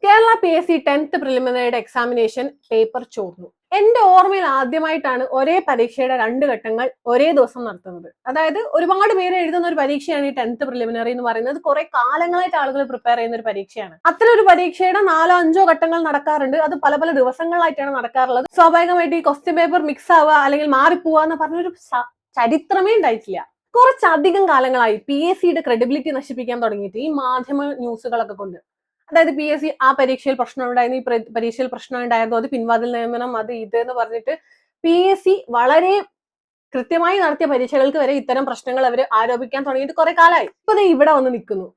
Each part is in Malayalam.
കേരള PSC 10th പ്രിലിമിനറിയുടെ എക്സാമിനേഷൻ പേപ്പർ ചോർന്നു. എന്റെ ഓർമ്മയിൽ ആദ്യമായിട്ടാണ് ഒരേ പരീക്ഷയുടെ 2 ഘട്ടങ്ങൾ ഒരേ ദിവസം നടത്തുന്നത്. അതായത് ഒരുപാട് പേര് എഴുതുന്ന ഒരു പരീക്ഷയാണ് ഈ 10th പ്രിലിമിനറി എന്ന് പറയുന്നത്. കുറെ കാലങ്ങളായിട്ട് ആളുകൾ പ്രിപ്പയർ ചെയ്യുന്ന ഒരു പരീക്ഷയാണ്. അത്തരം ഒരു പരീക്ഷയുടെ 4-5 ഘട്ടങ്ങൾ നടക്കാറുണ്ട്. അത് പല പല ദിവസങ്ങളായിട്ടാണ് നടക്കാറുള്ളത്. സ്വാഭാവികമായിട്ട് ഈ ക്വസ്റ്റ്യൻ പേപ്പർ മിക്സ് ആവുക അല്ലെങ്കിൽ മാറിപ്പോവുക എന്ന് പറഞ്ഞൊരു ചരിത്രമേ ഉണ്ടായിട്ടില്ല. കുറച്ചധികം കാലങ്ങളായി PSCയുടെ ക്രെഡിബിലിറ്റി നശിപ്പിക്കാൻ തുടങ്ങിയിട്ട് ഈ മാധ്യമ ന്യൂസുകളൊക്കെ കൊണ്ട്. അതായത് PSC ആ പരീക്ഷയിൽ പ്രശ്നം ഉണ്ടായിരുന്നു, ഈ പരീക്ഷയിൽ പ്രശ്നം ഉണ്ടായിരുന്നു, അത് പിൻവാതിൽ നിയമനം, അത് ഇത് എന്ന് പറഞ്ഞിട്ട് PSC വളരെ കൃത്യമായി നടത്തിയ പരീക്ഷകൾക്ക് വരെ ഇത്തരം പ്രശ്നങ്ങൾ അവർ ആരോപിക്കാൻ തുടങ്ങിയിട്ട് കുറെ കാലമായി. ഇപ്പൊ ഇവിടെ വന്ന് നിൽക്കുന്നു.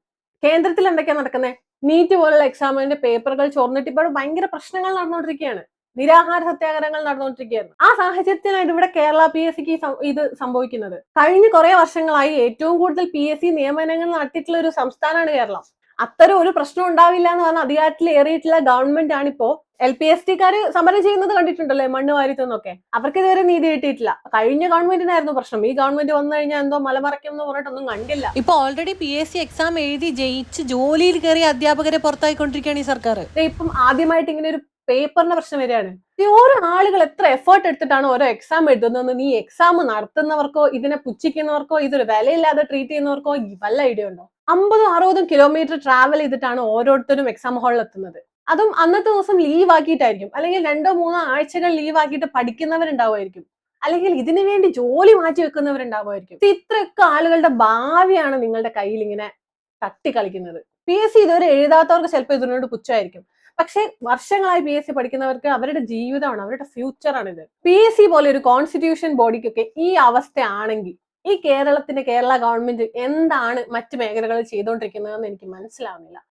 കേന്ദ്രത്തിൽ എന്തൊക്കെയാ നടക്കുന്നത്? നീറ്റ് പോലുള്ള എക്സാമിന്റെ പേപ്പറുകൾ ചോർന്നിട്ട് ഇപ്പോഴും ഭയങ്കര പ്രശ്നങ്ങൾ നടന്നുകൊണ്ടിരിക്കുകയാണ്. നിരാഹാര സത്യാഗ്രഹങ്ങൾ നടന്നുകൊണ്ടിരിക്കുകയായിരുന്നു. ആ സാഹചര്യത്തിലാണ് ഇവിടെ കേരള PSCക്ക് ഇത് സംഭവിക്കുന്നത്. കഴിഞ്ഞ കുറെ വർഷങ്ങളായി ഏറ്റവും കൂടുതൽ PSC നിയമനങ്ങൾ നടത്തിയിട്ടുള്ള ഒരു സംസ്ഥാനമാണ് കേരളം. അത്തരം ഒരു പ്രശ്നം ഉണ്ടാവില്ല എന്ന് പറഞ്ഞ അധികാരത്തിൽ ഏറിയിട്ടുള്ള ഗവൺമെന്റ് ആണിപ്പോ. LPSTക്കാര് സമരം ചെയ്യുന്നത് കണ്ടിട്ടുണ്ടല്ലേ, മണ്ണ് വാരിത്തെന്നൊക്കെ. അവർക്ക് ഇതുവരെ നീതി കിട്ടിയിട്ടില്ല. കഴിഞ്ഞ ഗവൺമെന്റിനായിരുന്നു പ്രശ്നം. ഈ ഗവൺമെന്റ് വന്നു കഴിഞ്ഞാൽ എന്തോ മലമറയ്ക്കും എന്ന് പറഞ്ഞിട്ടൊന്നും കണ്ടില്ല. ഇപ്പൊ ഓൾറെഡി PSC എക്സാം എഴുതി ജയിച്ച് ജോലിയിൽ കയറിയ അധ്യാപകരെ പുറത്തായിക്കൊണ്ടിരിക്കുകയാണ് ഈ സർക്കാർ. ഇപ്പം ആദ്യമായിട്ട് ഇങ്ങനെ ഒരു പേപ്പറിന്റെ പ്രശ്നം വരികയാണ്. ഈ ഓരോ ആളുകൾ എത്ര എഫേർട്ട് എടുത്തിട്ടാണ് ഓരോ എക്സാം എഴുതുന്നത്. നീ എക്സാം നടത്തുന്നവർക്കോ ഇതിനെ പുച്ഛിക്കുന്നവർക്കോ ഇതൊരു വിലയില്ലാതെ ട്രീറ്റ് ചെയ്യുന്നവർക്കോ വല്ല ഐഡിയ ഉണ്ടോ? 50-60 കിലോമീറ്റർ ട്രാവൽ ചെയ്തിട്ടാണ് ഓരോരുത്തരും എക്സാം ഹാളിൽ എത്തുന്നത്. അതും അന്നത്തെ ദിവസം ലീവ് ആക്കിയിട്ടായിരിക്കും, അല്ലെങ്കിൽ 2-3 ആഴ്ചകൾ ലീവ് ആക്കിയിട്ട് പഠിക്കുന്നവരുണ്ടാവുമായിരിക്കും, അല്ലെങ്കിൽ ഇതിനു വേണ്ടി ജോലി മാറ്റി വെക്കുന്നവരുണ്ടാവുമായിരിക്കും. ഇത്രയൊക്കെ ആളുകളുടെ ഭാവിയാണ് നിങ്ങളുടെ കയ്യിൽ ഇങ്ങനെ തട്ടിക്കളിക്കുന്നത്. PSC ഇതുവരെ എഴുതാത്തവർക്ക് ചിലപ്പോൾ ഇതിനോട് പുച്ഛമായിരിക്കും. പക്ഷെ വർഷങ്ങളായി PSC പഠിക്കുന്നവർക്ക് അവരുടെ ജീവിതമാണ്, അവരുടെ ഫ്യൂച്ചറാണിത്. PSC പോലെ ഒരു കോൺസ്റ്റിറ്റ്യൂഷൻ ബോഡിക്കൊക്കെ ഈ അവസ്ഥയാണെങ്കിൽ ഈ കേരള ഗവൺമെന്റ് എന്താണ് മറ്റു മേഖലകളിൽ ചെയ്തുകൊണ്ടിരിക്കുന്നതെന്ന് എനിക്ക് മനസ്സിലാവുന്നില്ല.